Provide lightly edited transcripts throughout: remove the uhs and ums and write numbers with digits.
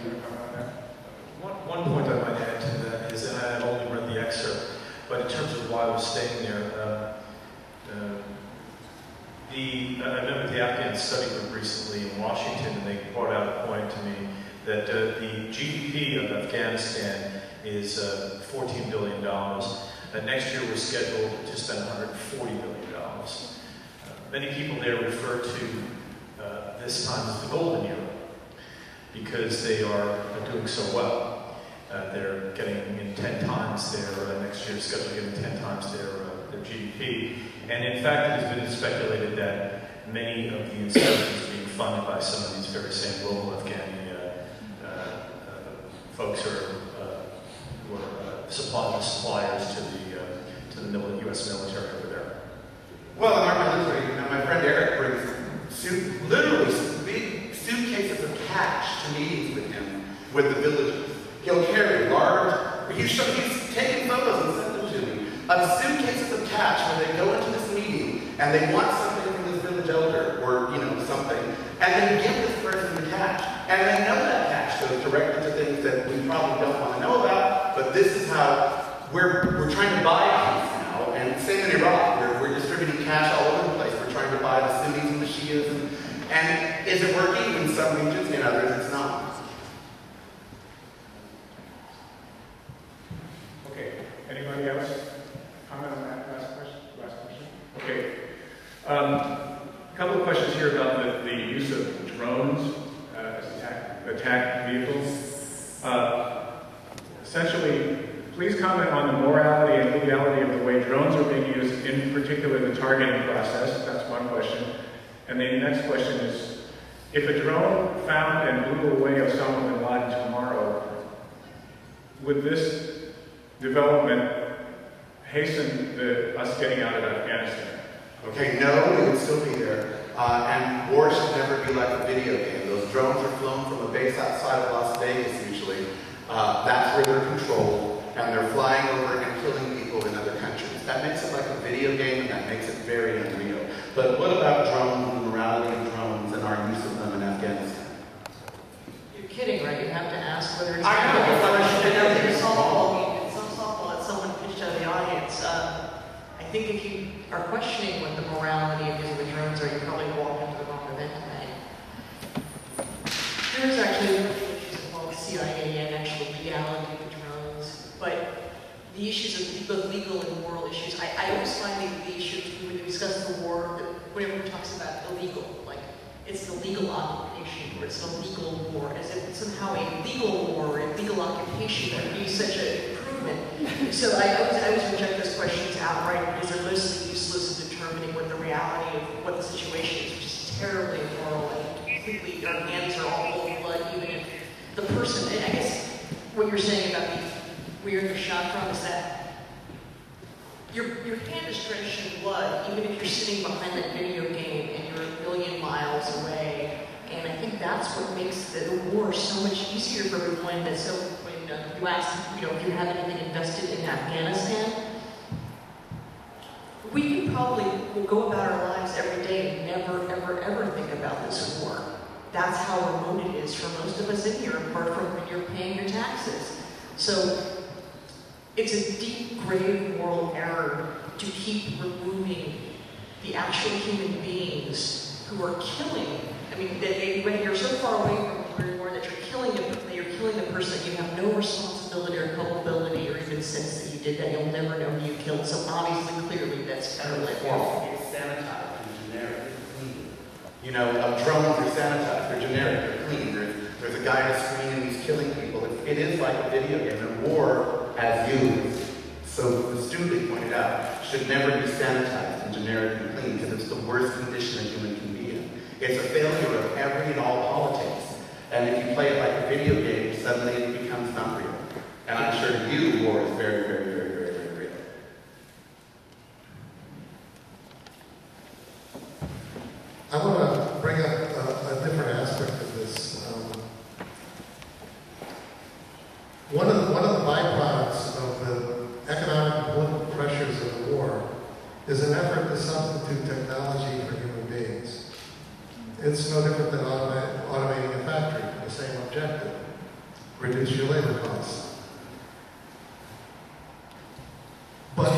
want to comment on that? One point I might add to that is, and I've only read the excerpt, but in terms of why I was staying there, I met with the Afghan study group recently in Washington, and they brought out a point to me that the GDP of Afghanistan is $14 billion. Next year we're scheduled to spend $140 billion. Many people there refer to this time as the golden era because they are doing so well. They're getting in 10 times their, next year's scheduled to get in 10 times their GDP. And in fact, it has been speculated that many of the insurgencies are being funded by some of these very same global Afghani folks who are suppliers to the U.S. military over there. Well, in our military, my friend Eric brings literally big suitcases of cash to meetings with him, with the villagers. He'll carry large, he's taking photos and sent them to me, of suitcases of cash where they go into this meeting and they want something from this village elder or, something, and they give this person the cash. And they know that cash goes directly to things that we probably don't want to know about, but this is how we're trying to buy peace now. And same in Iraq, we're distributing cash all over the place. We're trying to buy the Sunnis and the Shias. And is it working? In some regions, in others it's not. Okay, anybody else comment on that last question? Okay. A couple of questions here about the use of drones as attack vehicles. Essentially, please comment on the morality and legality of the way drones are being used, in particular the targeting process. That's one question. And the next question is, if a drone found and blew away Osama bin Laden tomorrow, would this development hasten us getting out of Afghanistan? Okay, no, we would still be there. And war should never be like a video game. Those drones are flown from a base outside of Las Vegas usually. That's where they're controlled, and they're flying over and killing people in other countries. That makes it like a video game, and that makes it very unreal. But what about drones and the morality of drones and our use of them in Afghanistan? You're kidding, right? You have to ask whether it's... I know. It's softball that someone pitched out of the audience. I think if you are questioning what the morality of using the drones are, you probably walk into the wrong event tonight. There's actually issues involving CIA and actual legality of the drones, but the issues of both legal and moral issues, I always find the issues when we discuss the war, when everyone talks about illegal, like it's an illegal occupation or it's an illegal war, as if somehow a legal war or a legal occupation would be such an improvement. So I always reject those questions outright because they're mostly useless in determining what the reality of what the situation is, which is terribly immoral and completely, our hands are all full of blood, even if the person, and I guess what you're saying about where you're shot from is that your hand is drenched in blood, even if you're sitting behind that video game and you're a million miles away. And I think that's what makes the war so much easier for everyone. That so when you ask, if you have anything invested in Afghanistan, we can probably go about our lives every day and never, ever, ever think about this war. That's how remote it is for most of us in here, apart from when you're paying your taxes. So it's a deep, grave moral error to keep removing the actual human beings who are killing. I mean, when you're so far away from where you are that you're killing the person, you have no responsibility or culpability or even sense that you did that. You'll never know who you killed. So obviously, clearly, that's federally wrong. It's sanitized and generic, clean. Drones are sanitized, they're generic, they're clean. There's a guy on a screen and he's killing people. It is like a video game. And war, as you so astutely pointed out, should never be sanitized and generic and clean because it's the worst condition a human can be in. It's a failure of every and all politics. And if you play it like a video game, suddenly it becomes not real. And I'm sure to you, war is very, very, very, very, very real. I want to bring up a different aspect of this. One of the byproducts of the economic and political pressures of the war is an effort to substitute technology for human beings. It's no different than automating a factory for the same objective. reduce your labor costs. But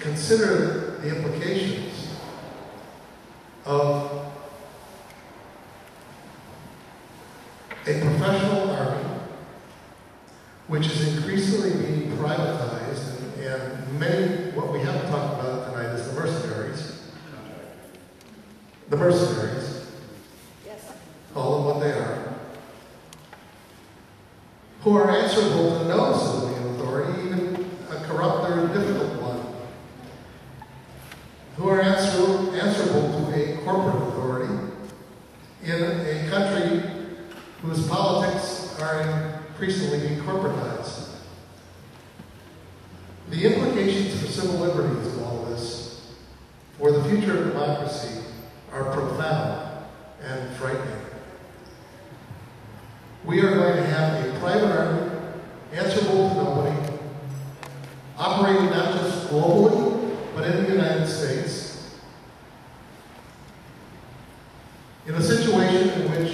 consider the implications of a professional army, which is increasingly being privatized, and many, what we haven't talked about tonight is the mercenaries. The mercenaries, Yes. call them what they are, who are answerable to no civilian authority, even a corrupt or difficult one, who are answerable to a corporate authority in a country whose politics are increasingly being corporatized. The implications for civil liberties of all this, for the future of democracy, are profound and frightening. We are going to have a private army, answerable to nobody, operating not just globally, but in the United States, in a situation in which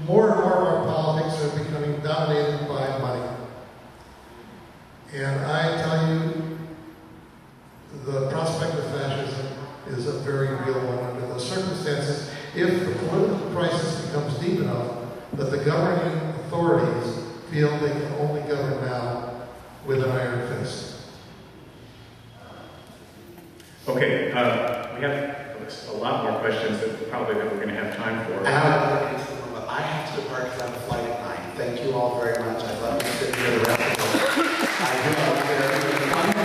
more and more of our politics are becoming dominated by money. And I tell you, the prospect of fascism is a very real one under those circumstances, if the political crisis becomes deep enough that the governing authorities feel they can only govern now with an iron fist. Okay, we have a lot more questions that probably that we're going to have time for. And I have to depart because I have a flight at 9. Thank you all very much. I'd love to sit here the rest of the day. I do love to get everybody.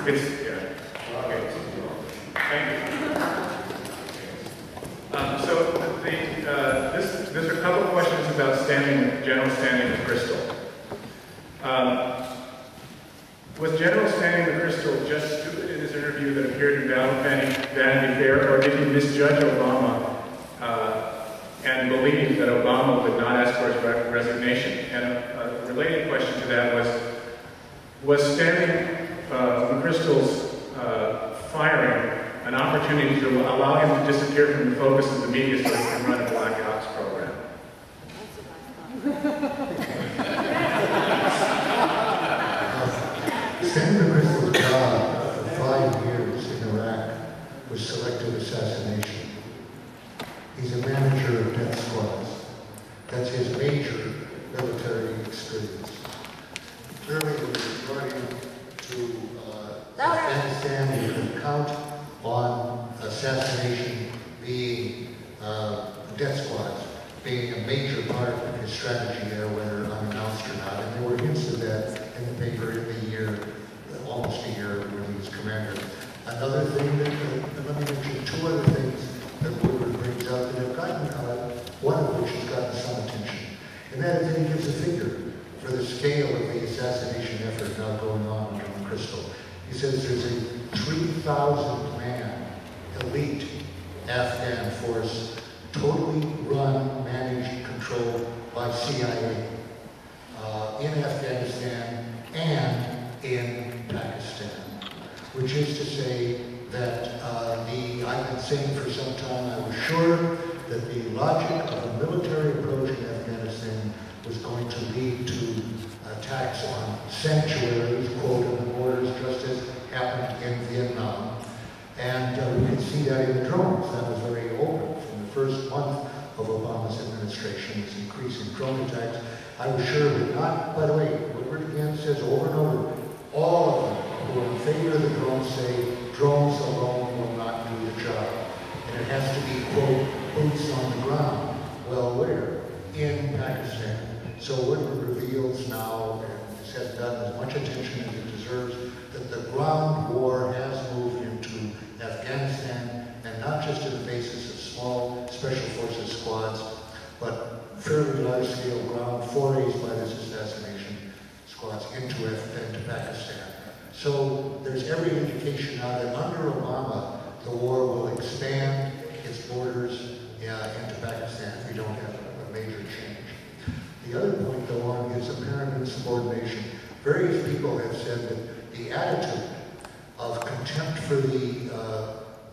It's, yeah. Okay. Thank you. So there's a couple of questions about general standing of crystal. Was General Standing the Crystal just stupid in his interview that appeared in Vanity Fair, or did he misjudge Obama and believe that Obama would not ask for his resignation? And a related question to that was Standing McChrystal's firing an opportunity to allow him to disappear from the focus of the media so he can run a black ops program? Senator McChrystal's job for 5 years in Iraq was selective assassination. He's a manager of death squads. That's his major military experience. Clearly, when he brought him to Afghanistan, you can count on assassination being death squads being a major part of his strategy there, whether unannounced or not. And there were hints of that in the paper in the year, almost a year when he was commander. Another thing that, let me mention 2 other things that Woodward brings up that have gotten, one of which has gotten some attention. And that is that he gives a figure for the scale of the assassination effort now going on under McChrystal. He says there's a 3,000-man elite Afghan force, totally run, managed, controlled by CIA in Afghanistan and in Pakistan, which is to say that I've been saying for some time, I was sure that the logic of a military approach in Afghanistan was going to lead to attacks on sanctuaries, quote, on the borders, just as happened in Vietnam. And we could see that in the drones. That was very open from the first month of Obama's administration, this increase in drone attacks. I was sure it would not, by the way, Woodward again says over and over, all of them who are in favor of the drones say drones alone will not do the job. And it has to be, quote, boots on the ground. Well, where? In Pakistan. So Woodward reveals now, and this has gotten as much attention as it deserves, that the ground war has moved into Afghanistan, and not just on the basis of small special forces squads, but fairly large-scale ground forays by this assassination squads into Pakistan. So there's every indication now that under Obama, the war will expand its borders into Pakistan if we don't have a major change. The other point, though, on is apparent insubordination. Various people have said that the attitude of contempt for the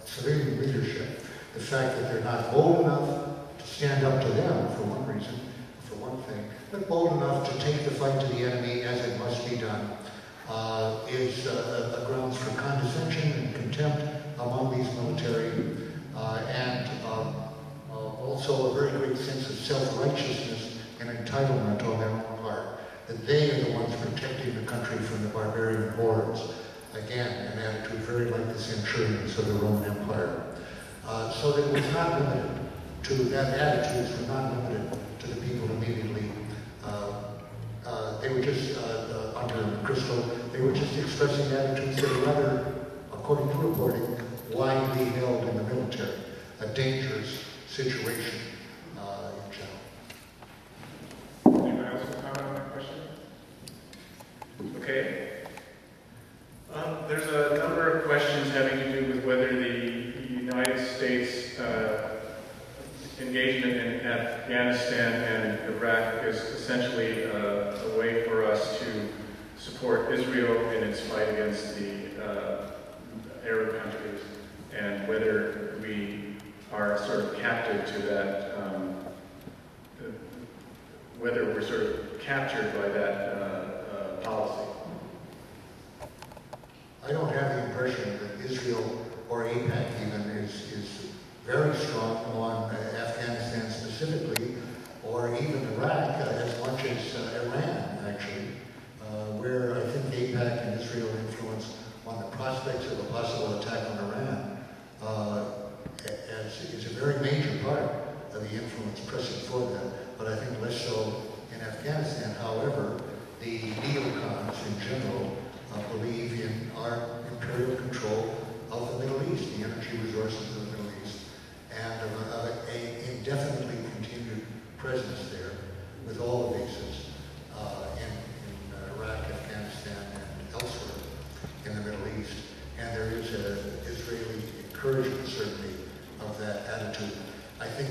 civilian leadership, the fact that they're not bold enough to stand up to them, for one reason, bold enough to take the fight to the enemy as it must be done is a grounds for condescension and contempt among these military and also a very great sense of self-righteousness and entitlement on their own part, that they are the ones protecting the country from the barbarian hordes. Again, an attitude very like the centurions of the Roman Empire. So that it was not limited to, that attitudes were not limited to the people immediately. They were just, under Crystal, they were just expressing attitudes that are rather, according to reporting, widely held in the military. A dangerous situation in general. Anyone else want to comment on that question? Okay. There's a number of questions having to do with whether the United States engagement in Afghanistan and Iraq is essentially a way for us to support Israel in its fight against the Arab countries, and whether we are sort of captive to that, whether we're sort of captured by that policy. I don't have the impression that Israel or AIPAC even is very strong on Afghanistan specifically, or even Iraq as much as Iran, actually, where I think AIPAC and Israel influence on the prospects of a possible attack on Iran is a very major part of the influence pressing for that, but I think less so in Afghanistan. However, the neocons in general believe in our imperial control of the Middle East, the energy resources of the Middle East, and of an indefinitely continued presence there with all the bases in Iraq, Afghanistan, and elsewhere in the Middle East. And there is an Israeli encouragement, certainly, of that attitude. I think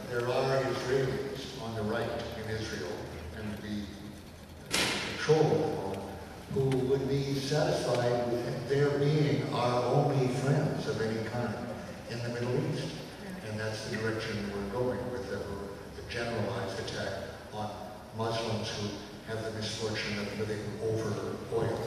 there are Israelis on the right in Israel, and the control of them, who would be satisfied with their being our only friends of any kind in the Middle East. And that's the direction we're going with the generalized attack on Muslims who have the misfortune of living over oil.